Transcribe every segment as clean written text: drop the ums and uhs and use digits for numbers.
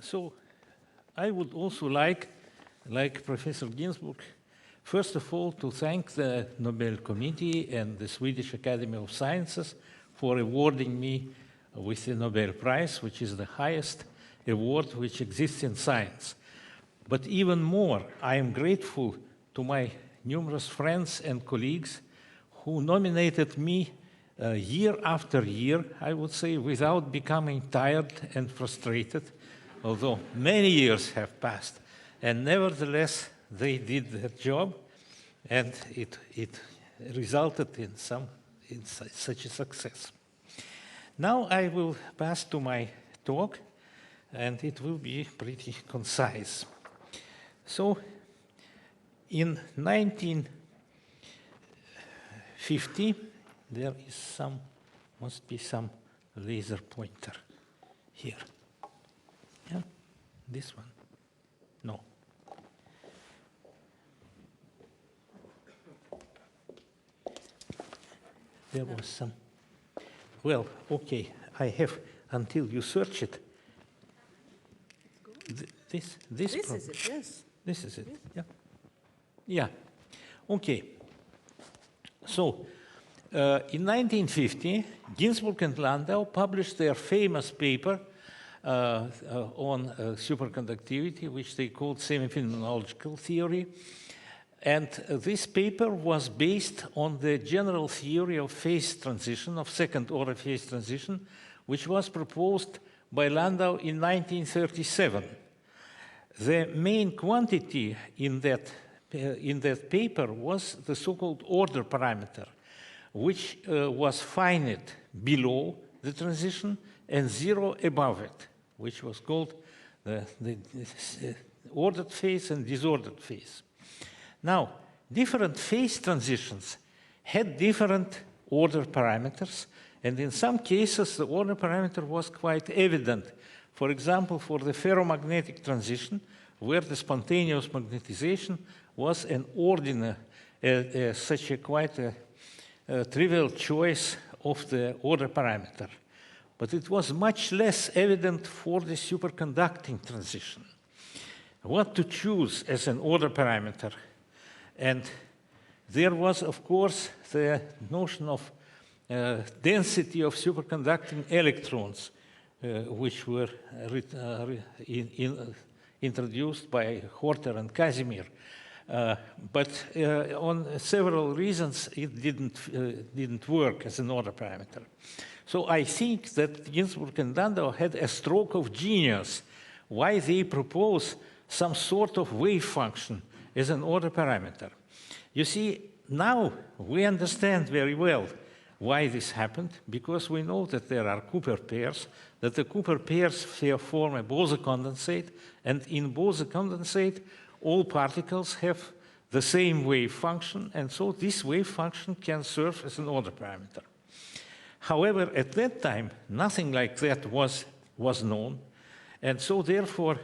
So I would also like Professor Ginzburg, first of all, to thank the Nobel Committee and the Swedish Academy of Sciences for awarding me with the Nobel Prize, which is the highest award which exists in science. But even more, I am grateful to my numerous friends and colleagues who nominated me year after year, I would say, without becoming tired and frustrated, although many years have passed. And nevertheless, they did their job, and it resulted in such a success. Now I will pass to my talk, and it will be pretty concise. So, in 1950, there is must be some laser pointer here. Yeah, this one. No. There was some. Well, okay, I have until you search it. This is it, yes. This is it, yeah. Yeah, okay. So, in 1950, Ginzburg and Landau published their famous paper on superconductivity, which they called semi-phenomenological theory. And this paper was based on the general theory of phase transition, of second-order phase transition, which was proposed by Landau in 1937. The main quantity in that paper was the so-called order parameter, which was finite below the transition and zero above it, which was called the ordered phase and disordered phase. Now, different phase transitions had different order parameters, and in some cases, the order parameter was quite evident. For example, for the ferromagnetic transition, where the spontaneous magnetization was an ordinary, such a quite a trivial choice of the order parameter. But it was much less evident for the superconducting transition. What to choose as an order parameter? And there was, of course, the notion of density of superconducting electrons, which were introduced by Horter and Casimir. But on several reasons, it didn't work as an order parameter. So I think that Ginzburg and Landau had a stroke of genius why they propose some sort of wave function as an order parameter. You see, now we understand very well why this happened, because we know that there are Cooper pairs, that the Cooper pairs form a Bose condensate, and in Bose condensate, all particles have the same wave function, and so this wave function can serve as an order parameter. However, at that time, nothing like that was known, and so therefore,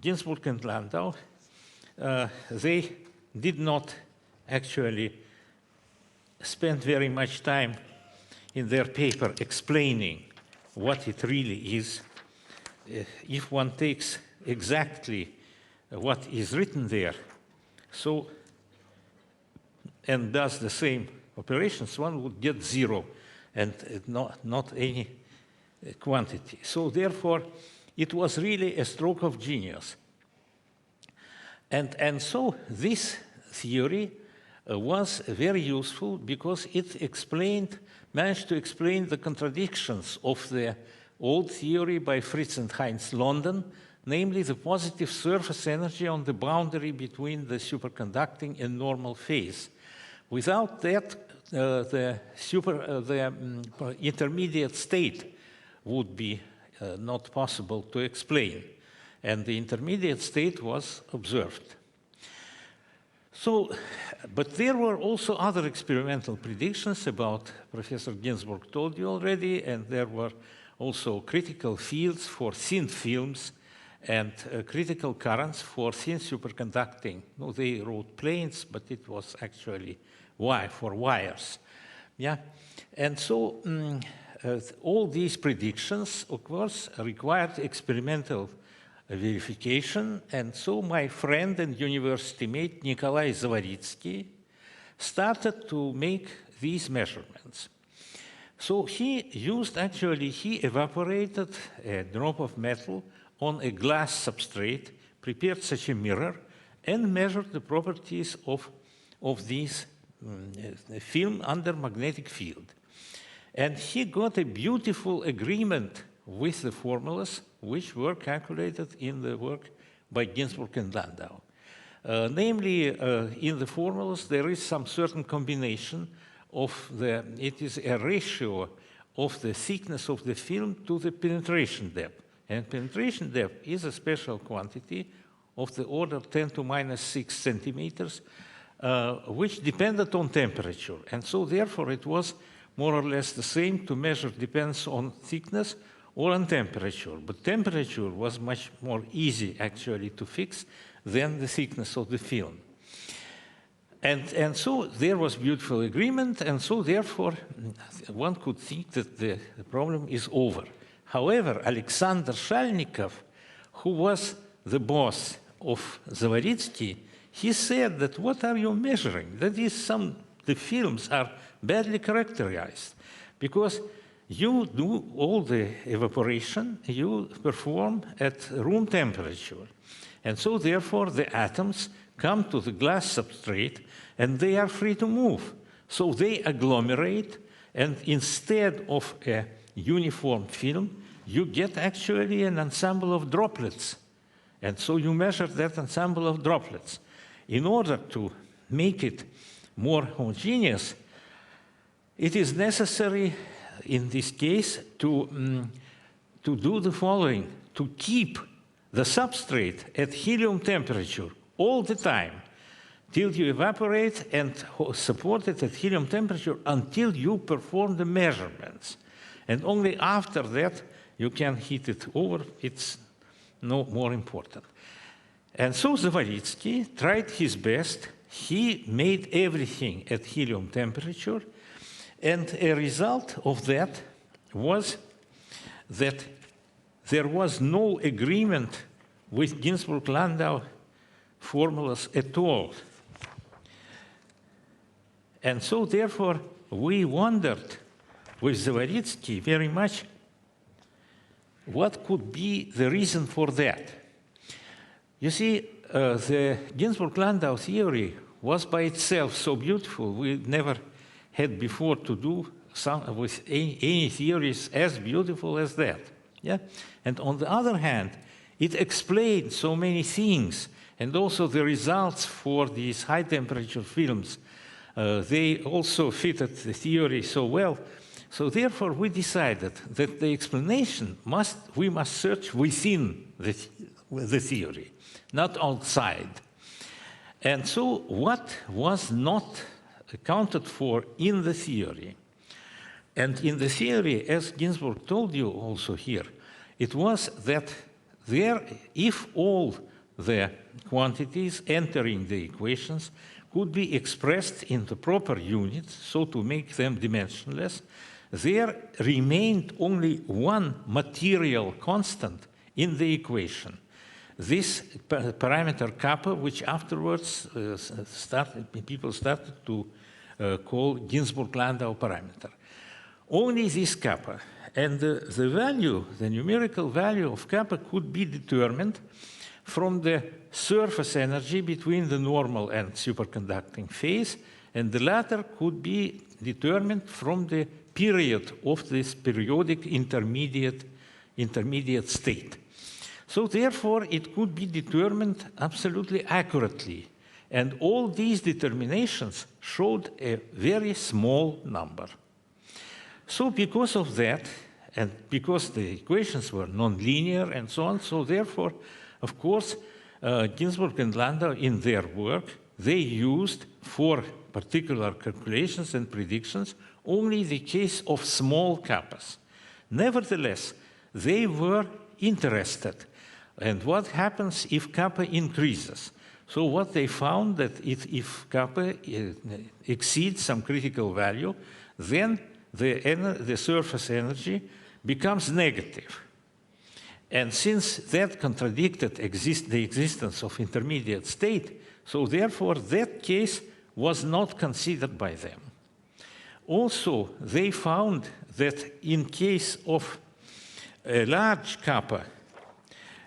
Ginzburg and Landau, they did not actually spend very much time in their paper explaining what it really is. If one takes exactly what is written there, so, and does the same operations, one would get zero and not any quantity. So therefore, it was really a stroke of genius. And so this theory was very useful because it managed to explain the contradictions of the old theory by Fritz and Heinz London, namely the positive surface energy on the boundary between the superconducting and normal phase. Without that, the intermediate state would be not possible to explain, and the intermediate state was observed. So, but there were also other experimental predictions about, Professor Ginzburg told you already, and there were also critical fields for thin films and critical currents for thin superconducting. No, they wrote planes, but it was actually for wires. Yeah, and so all these predictions, of course, required experimental verification. And so my friend and university mate Nikolai Zavaritsky started to make these measurements. So he evaporated a drop of metal on a glass substrate, prepared such a mirror, and measured the properties of this film under magnetic field. And he got a beautiful agreement with the formulas which were calculated in the work by Ginzburg and Landau. Namely, in the formulas, there is some certain combination of it is a ratio of the thickness of the film to the penetration depth. And penetration depth is a special quantity of the order 10 to minus 6 centimeters, which depended on temperature. And so therefore it was more or less the same to measure, depends on thickness or on temperature. But temperature was much more easy actually to fix than the thickness of the film. And so there was beautiful agreement, and so therefore one could think that the problem is over. However, Alexander Shalnikov, who was the boss of Zavaritsky, he said that what are you measuring? That is the films are badly characterized because you do all the evaporation, you perform at room temperature. And so therefore the atoms come to the glass substrate and they are free to move. So they agglomerate, and instead of a uniform film, you get actually an ensemble of droplets. And so you measure that ensemble of droplets. In order to make it more homogeneous, it is necessary, in this case, to do the following: to keep the substrate at helium temperature all the time, till you evaporate, and support it at helium temperature until you perform the measurements. And only after that, you can heat it over. It's no more important. And so Zavaritsky tried his best. He made everything at helium temperature. And a result of that was that there was no agreement with Ginzburg-Landau formulas at all. And so therefore, we wondered with Zavaritsky very much what could be the reason for that. You see, the Ginzburg-Landau theory was by itself so beautiful. We never had before to do with any theories as beautiful as that. Yeah? And on the other hand, it explained so many things, and also the results for these high-temperature films. They also fitted the theory so well. So therefore, we decided that the explanation we must search within the theory, not outside. And so what was not accounted for in the theory? And in the theory, as Ginzburg told you also here, it was that if all the quantities entering the equations could be expressed in the proper units, so to make them dimensionless, there remained only one material constant in the equation. This parameter kappa, which afterwards people started to call Ginzburg-Landau parameter. Only this kappa. And the value, the numerical value of kappa could be determined from the surface energy between the normal and superconducting phase, and the latter could be determined from the period of this periodic intermediate state. So therefore, it could be determined absolutely accurately. And all these determinations showed a very small number. So because of that, and because the equations were nonlinear and so on, so therefore, of course, Ginzburg and Landau, in their work, they used for particular calculations and predictions only the case of small kappas. Nevertheless, they were interested. And what happens if kappa increases? So what they found that if kappa exceeds some critical value, then the surface energy becomes negative. And since that contradicted the existence of intermediate state, so therefore that case was not considered by them. Also, they found that in case of a large kappa,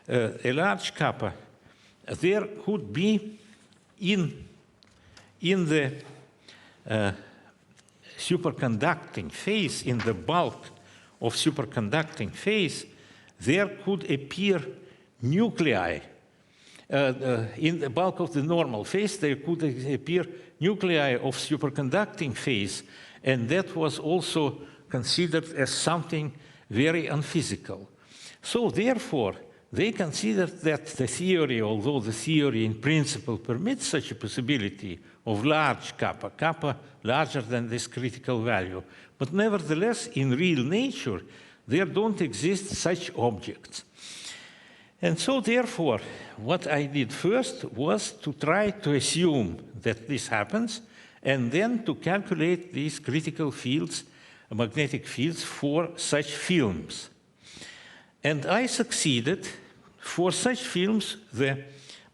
there could be in the superconducting phase, in the bulk of superconducting phase, there could appear nuclei. In the bulk of the normal phase, there could appear nuclei of superconducting phase, and that was also considered as something very unphysical. So therefore, they considered that the theory, although the theory in principle permits such a possibility of large kappa larger than this critical value, but nevertheless, in real nature, there don't exist such objects. And so therefore, what I did first was to try to assume that this happens, and then to calculate these critical fields, magnetic fields, for such films. And I succeeded. For such films,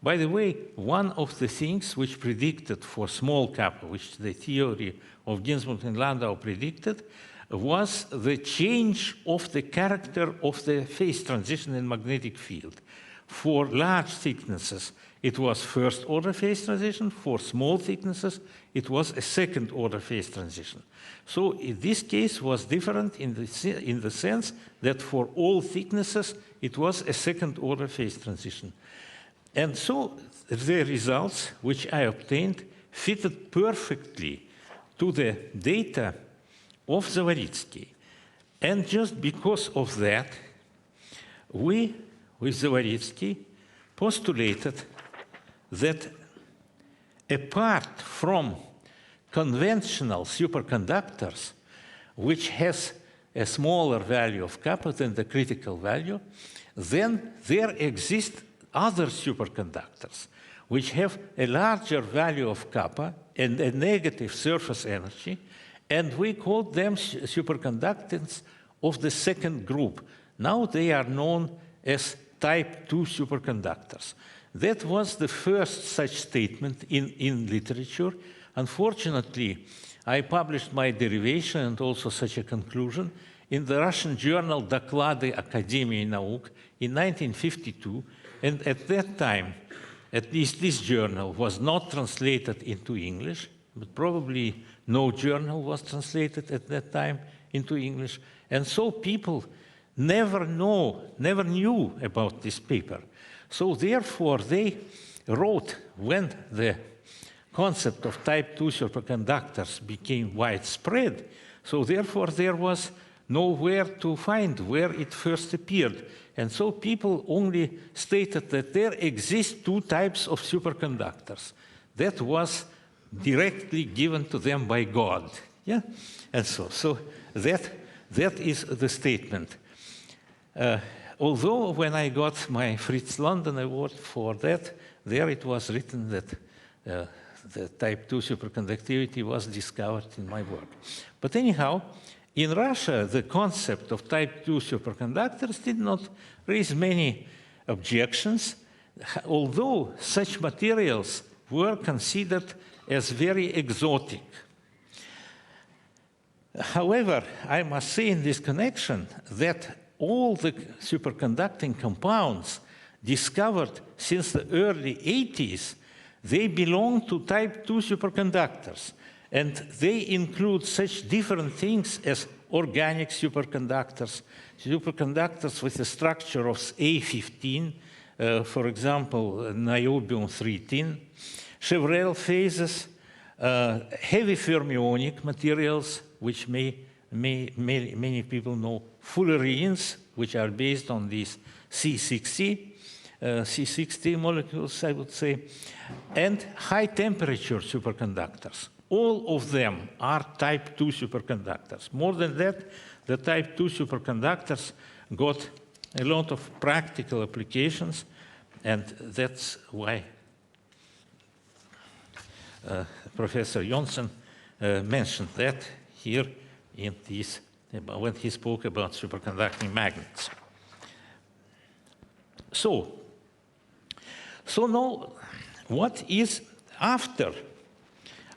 by the way, one of the things which predicted for small kappa, which the theory of Ginzburg and Landau predicted, was the change of the character of the phase transition in magnetic field. For large thicknesses, it was first-order phase transition. For small thicknesses, it was a second-order phase transition. So in this case was different in the sense that for all thicknesses, it was a second-order phase transition. And so the results which I obtained fitted perfectly to the data of Zavaritsky. And just because of that, we, with Zavaritsky, postulated that apart from conventional superconductors, which has a smaller value of kappa than the critical value, then there exist other superconductors which have a larger value of kappa and a negative surface energy, and we call them superconductors of the second group. Now they are known as type 2 superconductors. That was the first such statement in literature. Unfortunately, I published my derivation and also such a conclusion in the Russian journal Doklady Akademии Nauk in 1952, and at that time, at least this journal was not translated into English, but probably no journal was translated at that time into English, and so people never knew about this paper. So therefore, they wrote, when the concept of type 2 superconductors became widespread, so therefore there was nowhere to find where it first appeared. And so people only stated that there exist two types of superconductors. That was directly given to them by God. Yeah? And so that is the statement. Although when I got my Fritz London Award for that, there it was written that the type 2 superconductivity was discovered in my work. But anyhow, in Russia, the concept of type 2 superconductors did not raise many objections, although such materials were considered as very exotic. However, I must say in this connection that all the superconducting compounds discovered since the early 80s, they belong to type 2 superconductors. And they include such different things as organic superconductors, superconductors with a structure of A15, for example, niobium-3 Chevreul phases, heavy fermionic materials, which many people know, fullerenes, which are based on these C60 molecules, I would say, and high-temperature superconductors. All of them are type 2 superconductors. More than that, the type 2 superconductors got a lot of practical applications, and that's why Professor Jonson mentioned that here in this, when he spoke about superconducting magnets. So now, what is after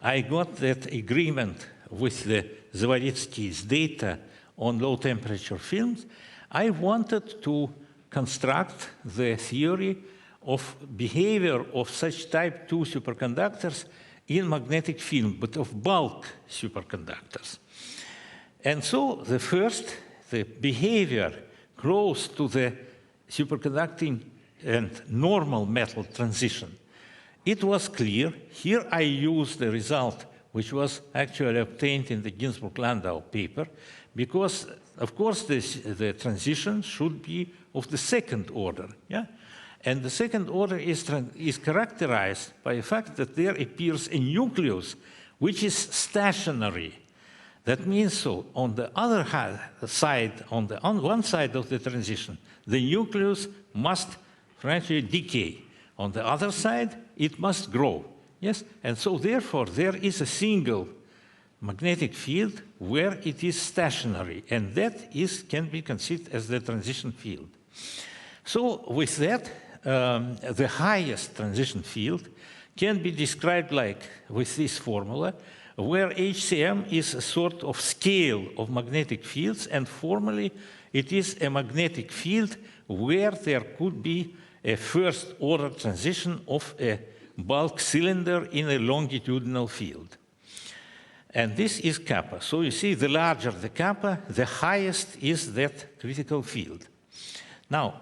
I got that agreement with the Zavodsky's data on low-temperature films, I wanted to construct the theory of behavior of such type 2 superconductors in magnetic film, but of bulk superconductors. And so the behavior close to the superconducting and normal metal transition. It was clear. Here I used the result which was actually obtained in the Ginzburg-Landau paper, because, of course, the transition should be of the second order. Yeah? And the second order is characterized by the fact that there appears a nucleus which is stationary. That means so on the other side, on one side of the transition, the nucleus must frankly decay. On the other side, it must grow. Yes? And so therefore, there is a single magnetic field where it is stationary, and that can be considered as the transition field. So with that, the highest transition field can be described like with this formula, where HCM is a sort of scale of magnetic fields, and formally it is a magnetic field where there could be a first-order transition of a bulk cylinder in a longitudinal field. And this is kappa. So you see, the larger the kappa, the highest is that critical field. Now,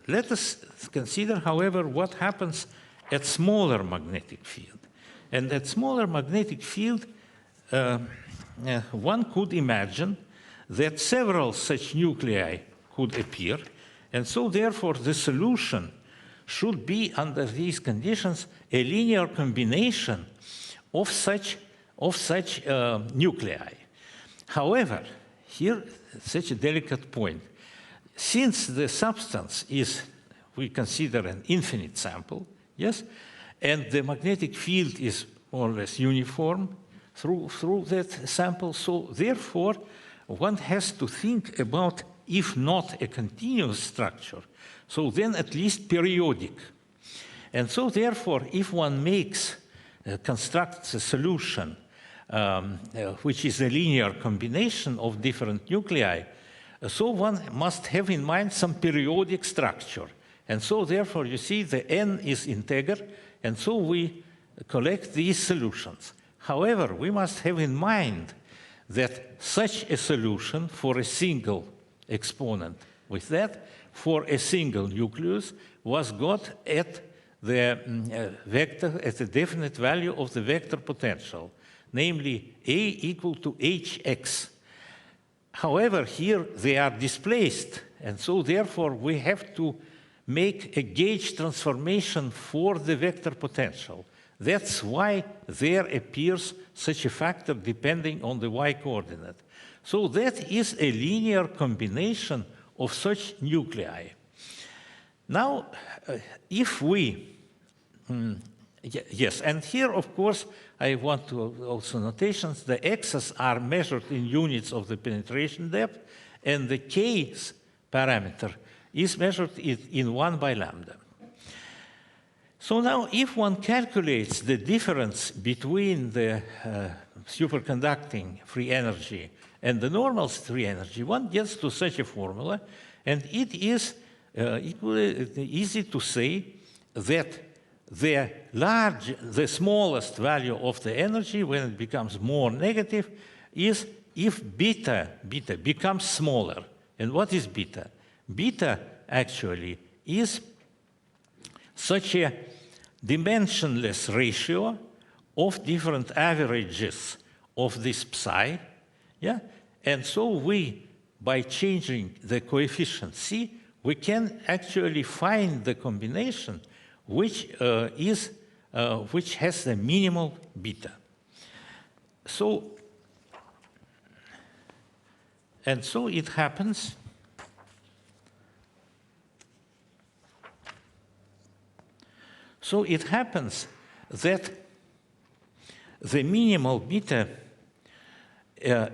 let us consider, however, what happens at smaller magnetic field. And at smaller magnetic field, one could imagine that several such nuclei could appear, and so therefore the solution should be, under these conditions, a linear combination of such nuclei. However, here such a delicate point. Since the substance is, we consider an infinite sample, yes, and the magnetic field is more or less uniform through that sample, so therefore one has to think about, if not a continuous structure, so then at least periodic. And so therefore, if one constructs a solution which is a linear combination of different nuclei, so one must have in mind some periodic structure. And so therefore, you see, the n is integer, and so we collect these solutions. However, we must have in mind that such a solution for a single exponent with that, for a single nucleus, was got at the vector, at the definite value of the vector potential, namely A equal to Hx. However, here they are displaced, and so therefore we have to make a gauge transformation for the vector potential. That's why there appears such a factor depending on the y-coordinate. So that is a linear combination of such nuclei. Now, if we, yes, and here, of course, I want to also notations, the x's are measured in units of the penetration depth, and the k's parameter is measured in 1 by lambda. So now, if one calculates the difference between the superconducting free energy and the normal free energy, one gets to such a formula, and it is equally easy to say that the smallest value of the energy, when it becomes more negative, is if beta becomes smaller. And what is beta? Beta actually is such a dimensionless ratio of different averages of this psi, yeah? And so we, by changing the coefficient c, we can actually find the combination which has the minimal beta. So, and so it happens that the minimal beta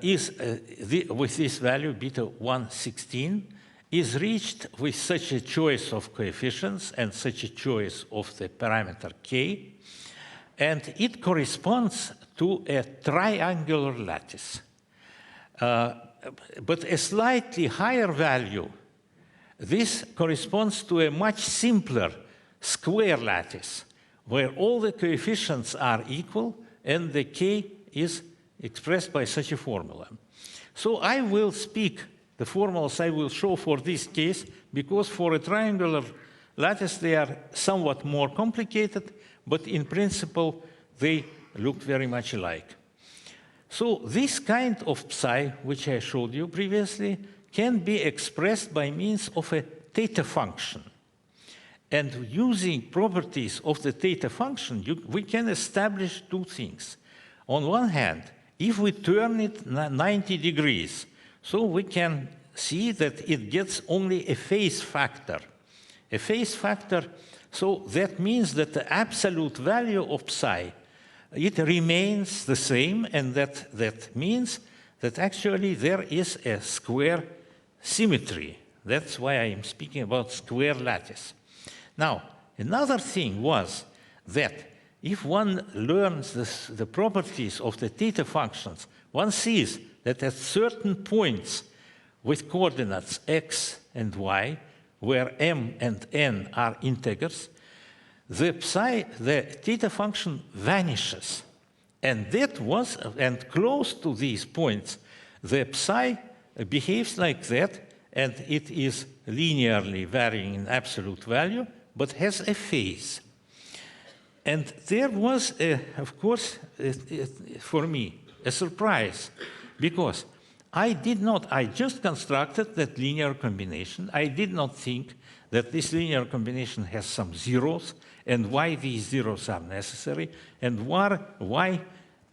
is with this value, beta 116, is reached with such a choice of coefficients and such a choice of the parameter k, and it corresponds to a triangular lattice. But a slightly higher value, this corresponds to a much simpler square lattice, where all the coefficients are equal and the k is expressed by such a formula. So I will speak the formulas I will show for this case, because for a triangular lattice they are somewhat more complicated, but in principle they look very much alike. So this kind of psi, which I showed you previously, can be expressed by means of a theta function. And using properties of the theta function, we can establish two things. On one hand, if we turn it 90 degrees, so we can see that it gets only a phase factor. A phase factor, so that means that the absolute value of psi, it remains the same, and that means that actually there is a square symmetry. That's why I am speaking about square lattice. Now, another thing was that if one learns the properties of the theta functions, one sees that at certain points with coordinates x and y, where m and n are integers, the theta function vanishes. And close to these points, the psi behaves like that, and it is linearly varying in absolute value, but has a phase. And there was, of course, for me, a surprise, because I just constructed that linear combination. I did not think that this linear combination has some zeros, and why these zeros are necessary, and why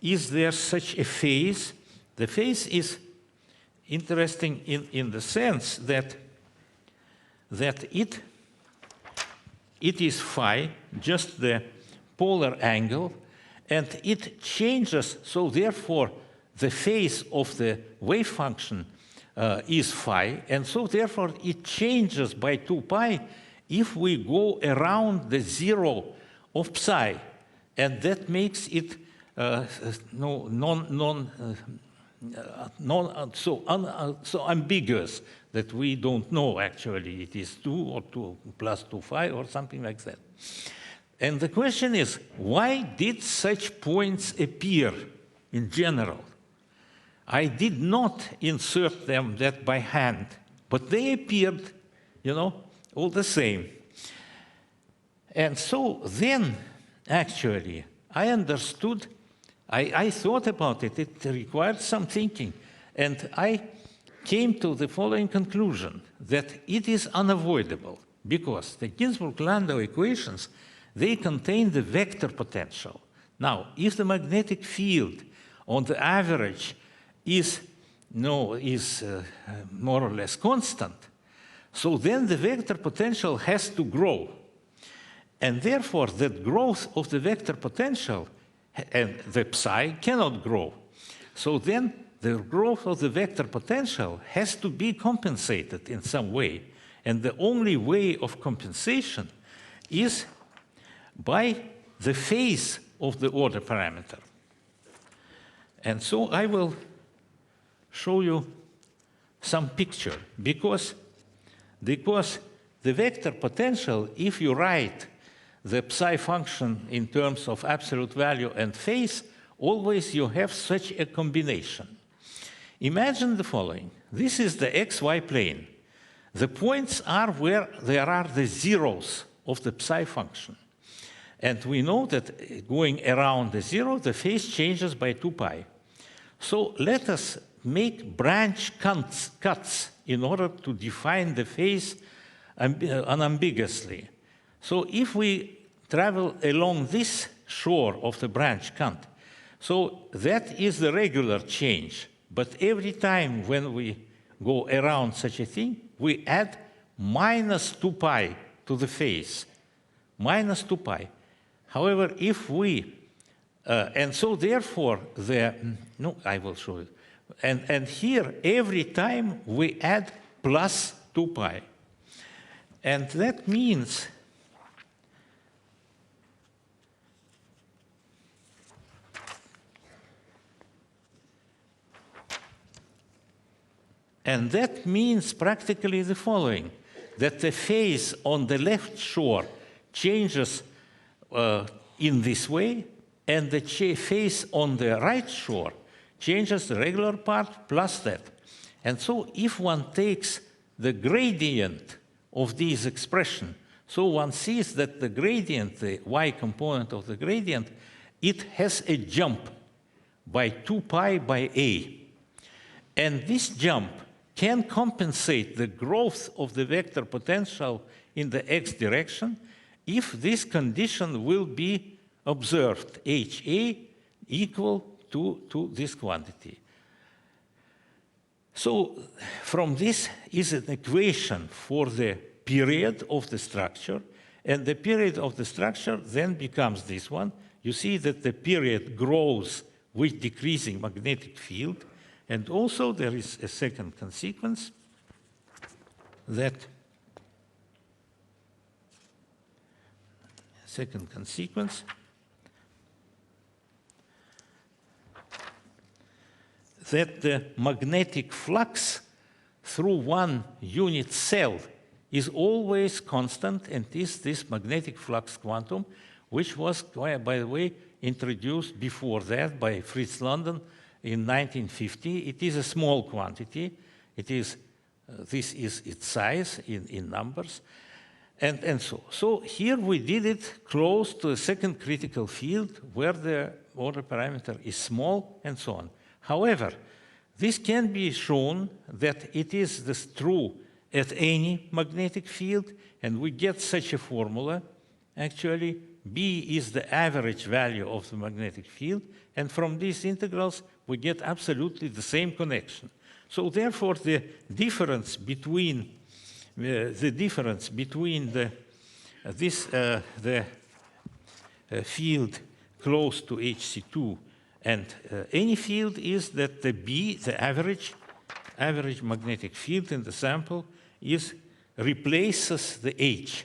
is there such a phase. The phase is interesting in the sense that it is phi, just the polar angle, and it changes, so therefore the phase of the wave function is phi, and so therefore it changes by 2 pi if we go around the zero of psi, and that makes it so ambiguous that we don't know actually it is 2 or 2 plus 2 phi or something like that. And the question is, why did such points appear in general? I did not insert them that by hand, but they appeared, all the same. And so then, actually, I understood, I thought about it, it required some thinking, and I came to the following conclusion, that it is unavoidable, because the Ginzburg-Landau equations, they contain the vector potential. Now, if the magnetic field on the average is more or less constant, so then the vector potential has to grow. And therefore, the growth of the vector potential and the psi cannot grow. So then the growth of the vector potential has to be compensated in some way. And the only way of compensation is by the phase of the order parameter. And so I will show you some picture, because the vector potential, if you write the psi function in terms of absolute value and phase, always you have such a combination. Imagine the following. This is the xy plane. The points are where there are the zeros of the psi function. And we know that going around the zero, the phase changes by 2 pi. So let us make branch cuts in order to define the phase unambiguously. So if we travel along this shore of the branch cut, so that is the regular change. But every time when we go around such a thing, we add minus 2 pi to the phase, minus 2 pi. However, if we, and so therefore, I will show you. And here, every time we add plus 2 pi. And that means practically the following, that the phase on the left shore changes in this way, and the phase on the right shore changes the regular part plus that. And so if one takes the gradient of this expression, so one sees that the gradient, the y component of the gradient, it has a jump by 2 pi by a. And this jump can compensate the growth of the vector potential in the x direction if this condition will be observed, HA equal to this quantity. So from this is an equation for the period of the structure, and the period of the structure then becomes this one. You see that the period grows with decreasing magnetic field, and also there is a second consequence that the magnetic flux through one unit cell is always constant, and is this magnetic flux quantum, which was, by the way, introduced before that by Fritz London in 1950. It is a small quantity. It is, this is its size in numbers. And so here we did it close to a second critical field where the order parameter is small and so on. However, this can be shown that it is this true at any magnetic field, and we get such a formula. Actually, B is the average value of the magnetic field, and from these integrals we get absolutely the same connection. So therefore, the difference between the field close to HC2 and any field is that the B, the average magnetic field in the sample, replaces the H.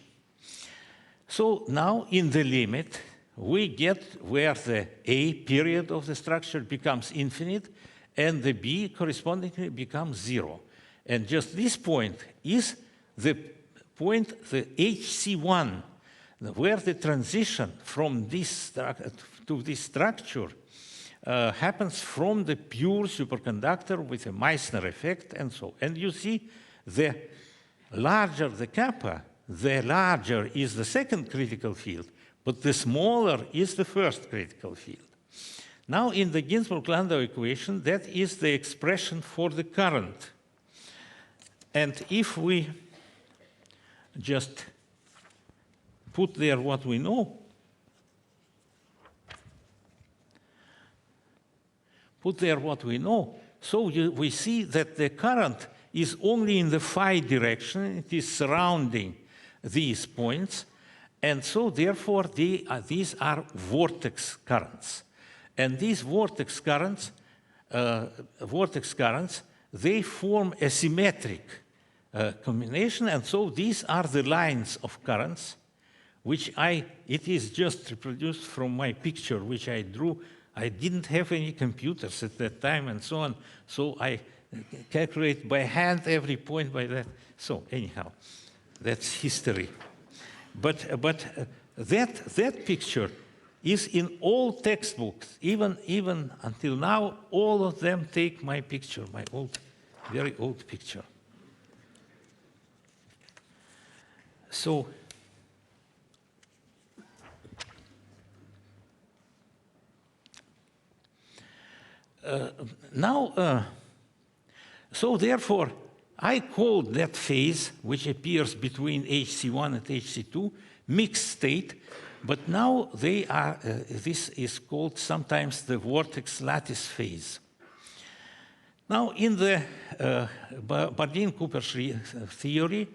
So now in the limit, we get where the A period of the structure becomes infinite and the B correspondingly becomes 0. And just this point is the point, the HC1, where the transition from this to this structure happens from the pure superconductor with a Meissner effect and so. And you see, the larger the kappa, the larger is the second critical field, but the smaller is the first critical field. Now, in the Ginzburg-Landau equation, that is the expression for the current. And if we just put there what we know, so we see that the current is only in the phi direction. It is surrounding these points. And so, therefore, these are vortex currents. And these vortex currents, they form a symmetric combination. And so these are the lines of currents, which it is just reproduced from my picture, which I drew. I didn't have any computers at that time and so on. So I calculate by hand every point by that. So anyhow, that's history. But that picture is in all textbooks, even until now. All of them take my picture, my very old picture. So so therefore, I called that phase, which appears between HC1 and HC2, mixed state, but now they are, this is called sometimes the vortex lattice phase. Now, in the Bardeen-Cooper theory,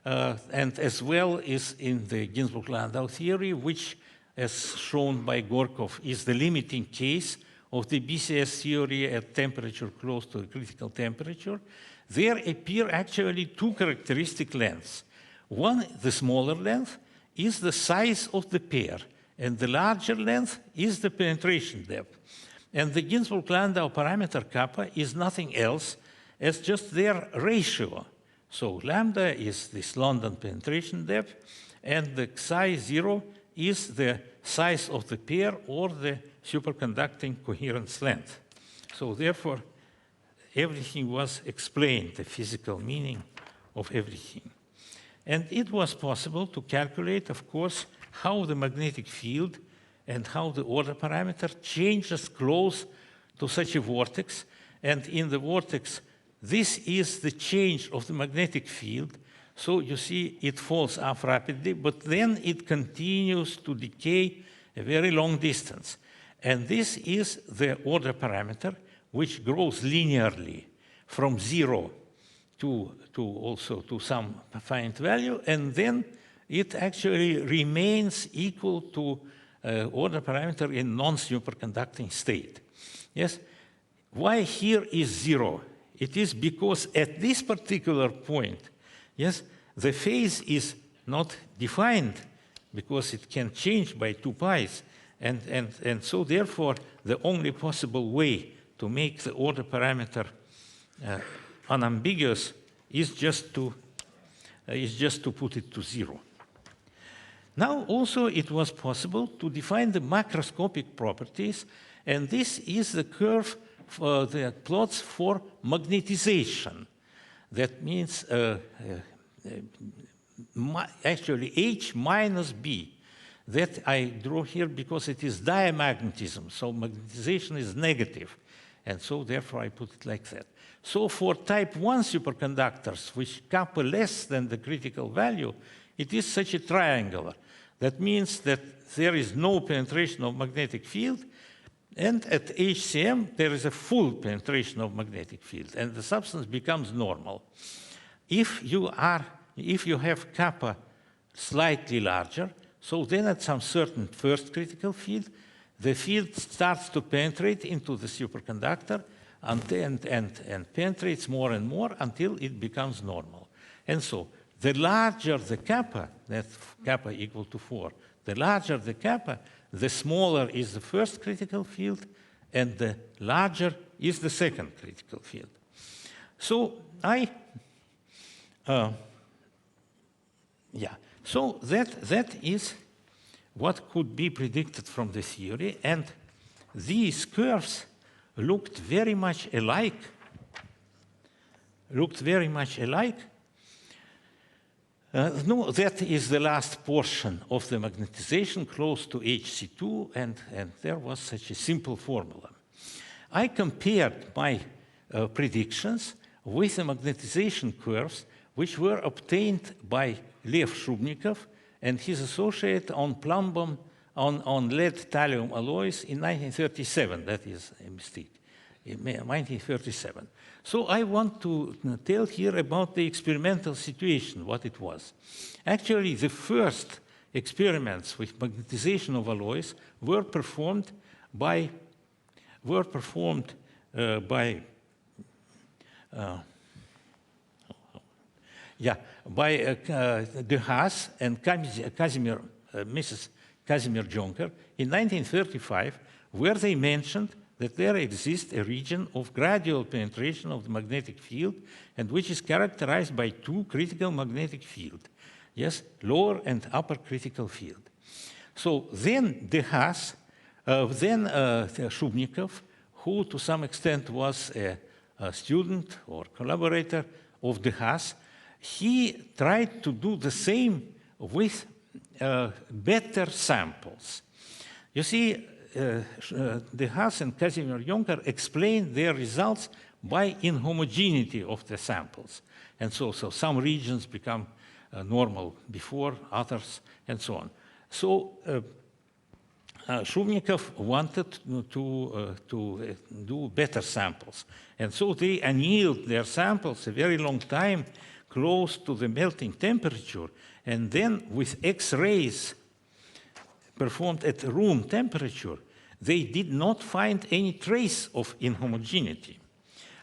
and as well as in the Ginzburg-Landau theory, which, as shown by Gorkov, is the limiting case of the BCS theory at temperature close to the critical temperature, there appear actually two characteristic lengths. One, the smaller length, is the size of the pair, and the larger length is the penetration depth. And the Ginzburg-Landau parameter kappa is nothing else as just their ratio. So lambda is this London penetration depth, and the psi 0 is the size of the pair or the superconducting coherence length. So therefore, everything was explained, the physical meaning of everything. And it was possible to calculate, of course, how the magnetic field and how the order parameter changes close to such a vortex. And in the vortex, this is the change of the magnetic field. So you see it falls off rapidly, but then it continues to decay a very long distance. And this is the order parameter, which grows linearly from 0 to also to some finite value, and then it actually remains equal to order parameter in non-superconducting state. Yes? Why here is 0? It is because at this particular point, yes, the phase is not defined because it can change by 2 pi's. And so therefore, the only possible way to make the order parameter unambiguous is just to put it to 0. Now also it was possible to define the macroscopic properties, and this is the curve for the plots for magnetization. That means actually H minus B. That I draw here because it is diamagnetism, so magnetization is negative, and so therefore I put it like that. So for type 1 superconductors, which kappa less than the critical value, it is such a triangular. That means that there is no penetration of magnetic field, and at HCM there is a full penetration of magnetic field, and the substance becomes normal. If you have kappa slightly larger, so then at some certain first critical field, the field starts to penetrate into the superconductor and penetrates more and more until it becomes normal. And so the larger the kappa, that's kappa equal to 4, the larger the kappa, the smaller is the first critical field, and the larger is the second critical field. So so that is what could be predicted from the theory, and these curves looked very much alike. No, that is the last portion of the magnetization close to Hc2, and there was such a simple formula. I compared my predictions with the magnetization curves which were obtained by Lev Shubnikov and his associate on plumbum on lead thallium alloys in 1937. That is a mistake, in 1937. So I want to tell here about the experimental situation, what it was. Actually, the first experiments with magnetization of alloys were performed by De Haas and Mrs. Casimir Jonker in 1935, where they mentioned that there exists a region of gradual penetration of the magnetic field, and which is characterized by 2 critical magnetic fields, yes, lower and upper critical field. So then De Haas, Shubnikov, who to some extent was a student or collaborator of De Haas, he tried to do the same with better samples. You see, De Haas and Casimir Jonker explained their results by inhomogeneity of the samples. And so some regions become normal before others, and so on. So Shubnikov wanted to do better samples. And so they annealed their samples a very long time close to the melting temperature, and then with X-rays performed at room temperature, they did not find any trace of inhomogeneity.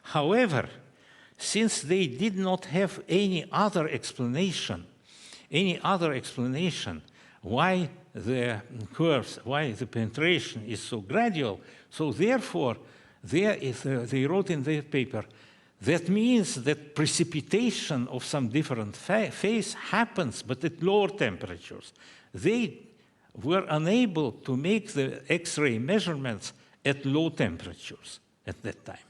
However, since they did not have any other explanation why the curves, why the penetration is so gradual, so therefore they wrote in their paper, that means that precipitation of some different phase happens, but at lower temperatures. They were unable to make the X-ray measurements at low temperatures at that time.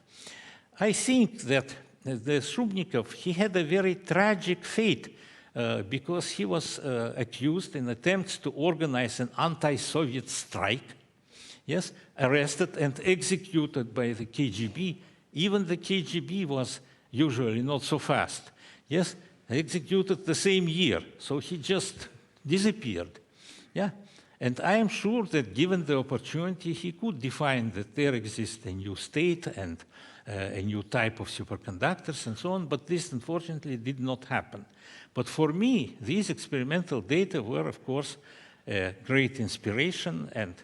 I think that the Shrubnikov, he had a very tragic fate because he was accused in attempts to organize an anti-Soviet strike, yes, arrested and executed by the KGB. Even the KGB was usually not so fast, yes, executed the same year, so he just disappeared, yeah. And I am sure that given the opportunity, he could define that there exists a new state and a new type of superconductors and so on, but this unfortunately did not happen. But for me, these experimental data were, of course, a great inspiration, and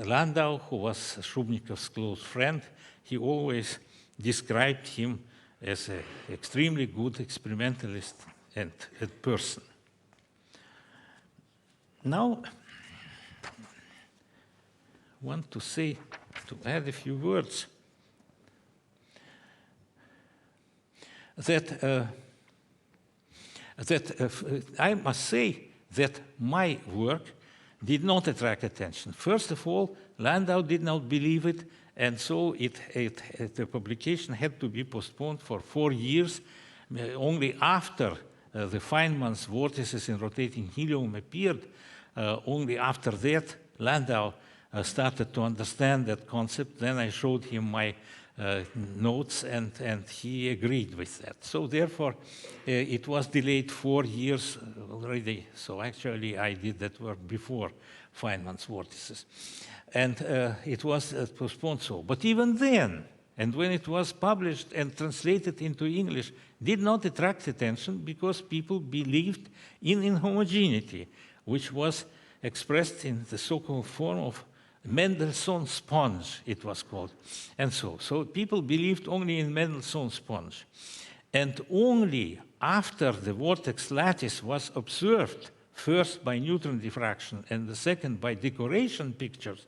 Landau, who was Shrubnikov's close friend, he always described him as an extremely good experimentalist and a person. Now, I want to add a few words that I must say that my work did not attract attention. First of all, Landau did not believe it, and so the publication had to be postponed for 4 years. Only after the Feynman's vortices in rotating helium appeared, only after that, Landau started to understand that concept. Then I showed him my notes, and he agreed with that. So therefore, it was delayed 4 years already. So actually, I did that work before Feynman's vortices. And it was postponed so. But even then, and when it was published and translated into English, did not attract attention because people believed in inhomogeneity, which was expressed in the so-called form of Mendelssohn sponge, it was called. And so people believed only in Mendelssohn sponge. And only after the vortex lattice was observed, first by neutron diffraction and the second by decoration pictures,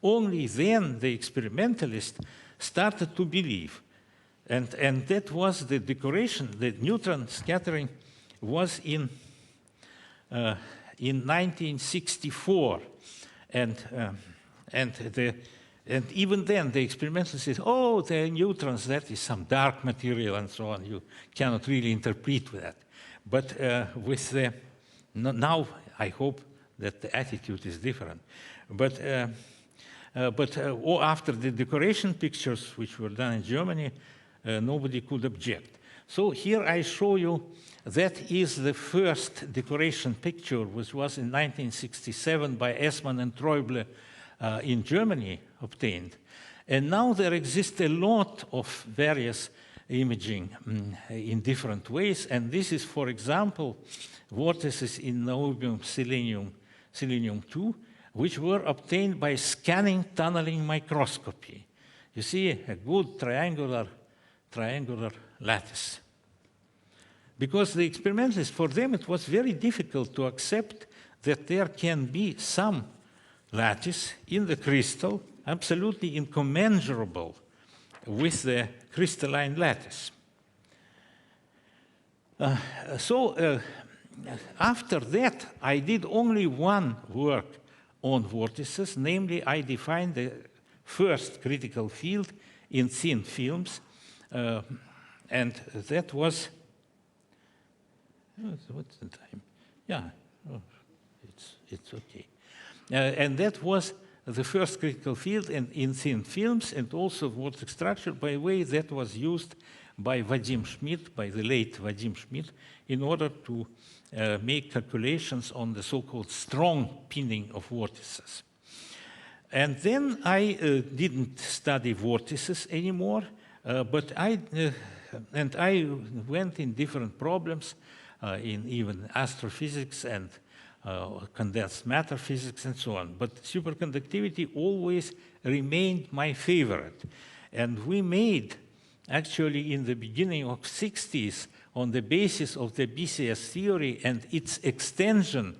only then the experimentalist started to believe. And that was the decoration, the neutron scattering was in 1964. And even then, the experimentalists said, oh, the neutrons, that is some dark material and so on. You cannot really interpret that. But now, I hope that the attitude is different. But after the decoration pictures, which were done in Germany, nobody could object. So here I show you that is the first decoration picture, which was in 1967 by Essmann and Treuble in Germany obtained. And now there exists a lot of various imaging in different ways. And this is, for example, vortices in niobium selenium-2, which were obtained by scanning tunneling microscopy. You see a good triangular lattice. Because the experimentalists, for them, it was very difficult to accept that there can be some lattice in the crystal absolutely incommensurable with the crystalline lattice. After that, I did only one work on vortices, namely I defined the first critical field in thin films, and that was, what's the time? Yeah, oh, it's okay. And that was the first critical field in thin films, and also vortex structure. By the way, that was used by Vadim Schmidt, by the late Vadim Schmidt, in order to make calculations on the so-called strong pinning of vortices. And then I didn't study vortices anymore, but I went in different problems, in even astrophysics and condensed matter physics, and so on. But superconductivity always remained my favorite. And we made, actually in the beginning of 60s, on the basis of the BCS theory and its extension,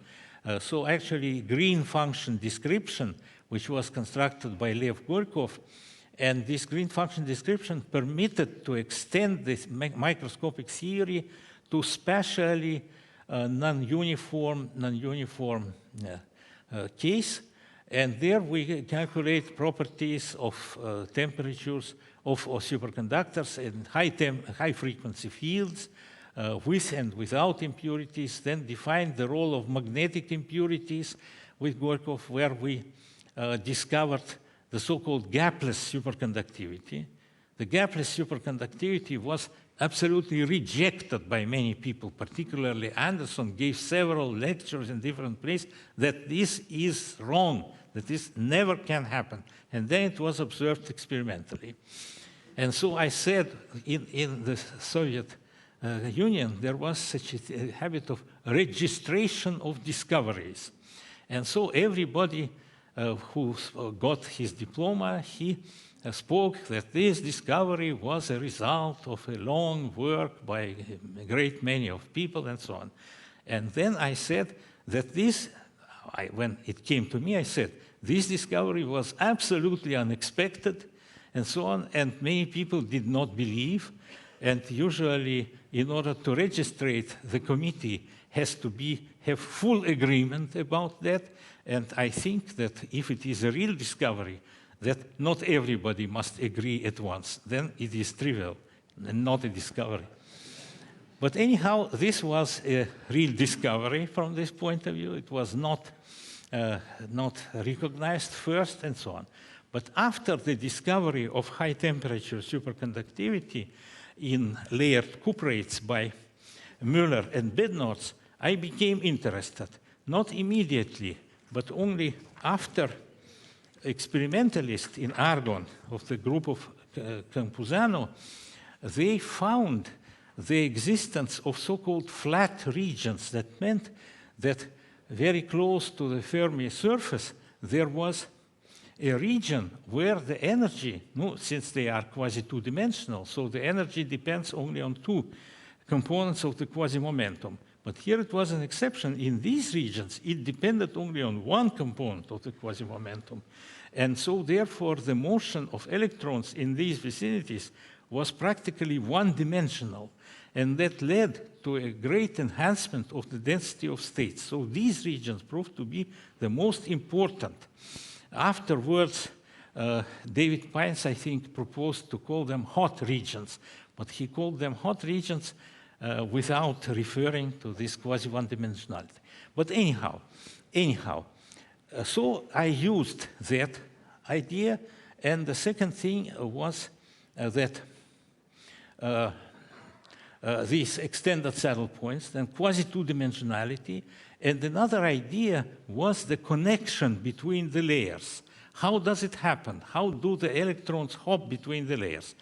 so actually green function description, which was constructed by Lev Gorkov, and this green function description permitted to extend this microscopic theory to spatially non-uniform case. And there we calculate properties of temperatures of superconductors and high frequency fields with and without impurities, then define the role of magnetic impurities with Gorkov, where we discovered the so-called gapless superconductivity. The gapless superconductivity was absolutely rejected by many people, particularly Anderson gave several lectures in different places that this is wrong, that this never can happen. And then it was observed experimentally. And so I said in the Soviet Union, there was such a habit of registration of discoveries. And so everybody who got his diploma, he spoke that this discovery was a result of a long work by a great many of people and so on. And then I said that this, when it came to me, I said, this discovery was absolutely unexpected and so on, and many people did not believe. And usually, in order to registrate, the committee has to have full agreement about that. And I think that if it is a real discovery, that not everybody must agree at once. Then it is trivial and not a discovery. But anyhow, this was a real discovery from this point of view. It was not recognized first and so on. But after the discovery of high temperature superconductivity in layered cuprates by Müller and Bednorz, I became interested, not immediately, but only after experimentalists in argon of the group of Campuzano, they found the existence of so-called flat regions. That meant that very close to the Fermi surface, there was a region where the energy, since they are quasi-two-dimensional, so the energy depends only on two components of the quasi-momentum. But here it was an exception. In these regions, it depended only on one component of the quasi-momentum. And so, therefore, the motion of electrons in these vicinities was practically one-dimensional. And that led to a great enhancement of the density of states. So these regions proved to be the most important. Afterwards, David Pines, I think, proposed to call them hot regions. But he called them hot regions without referring to this quasi-one-dimensionality. But anyhow, so I used that idea, and the second thing was that these extended saddle points, then quasi-two-dimensionality, and another idea was the connection between the layers. How does it happen? How do the electrons hop between the layers?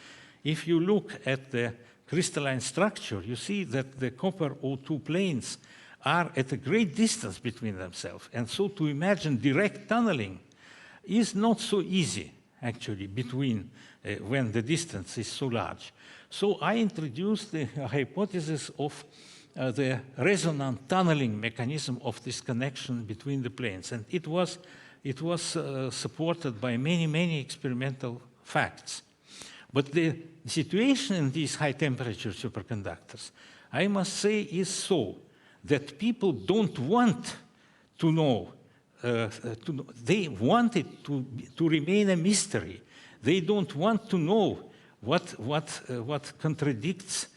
If you look at the crystalline structure, you see that the copper O2 planes are at a great distance between themselves. And so to imagine direct tunneling is not so easy, actually, between when the distance is so large. So I introduced the hypothesis of the resonant tunneling mechanism of this connection between the planes. And it was supported by many experimental facts. But the situation in these high-temperature superconductors, I must say, is so that people don't want to know. They want it to remain a mystery. They don't want to know what contradicts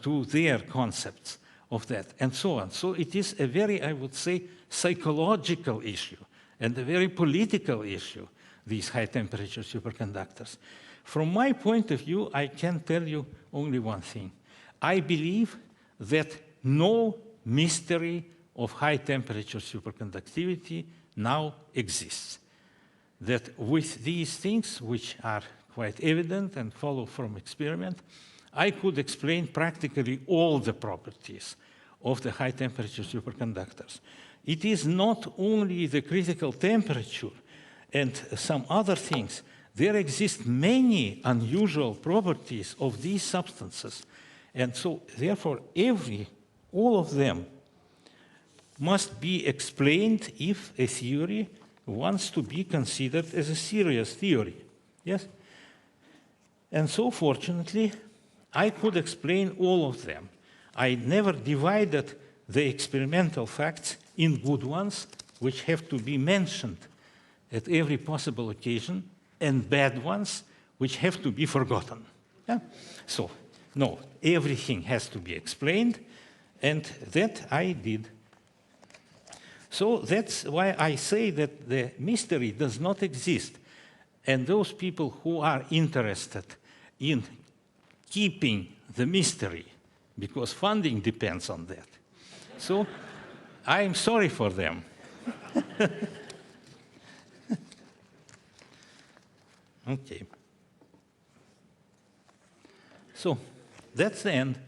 to their concepts of that, and so on. So it is a very, I would say, psychological issue and a very political issue, these high-temperature superconductors. From my point of view, I can tell you only one thing. I believe that no mystery of high-temperature superconductivity now exists. That with these things, which are quite evident and follow from experiment, I could explain practically all the properties of the high-temperature superconductors. it is not only the critical temperature and some other things. There exist many unusual properties of these substances. And so, therefore, all of them must be explained if a theory wants to be considered as a serious theory. Yes? And so, fortunately, I could explain all of them. I never divided the experimental facts in good ones, which have to be mentioned at every possible occasion, and bad ones, which have to be forgotten. Yeah? So, no, everything has to be explained, and that I did. So that's why I say that the mystery does not exist. And those people who are interested in keeping the mystery, because funding depends on that. So I'm sorry for them. Okay. So that's the end.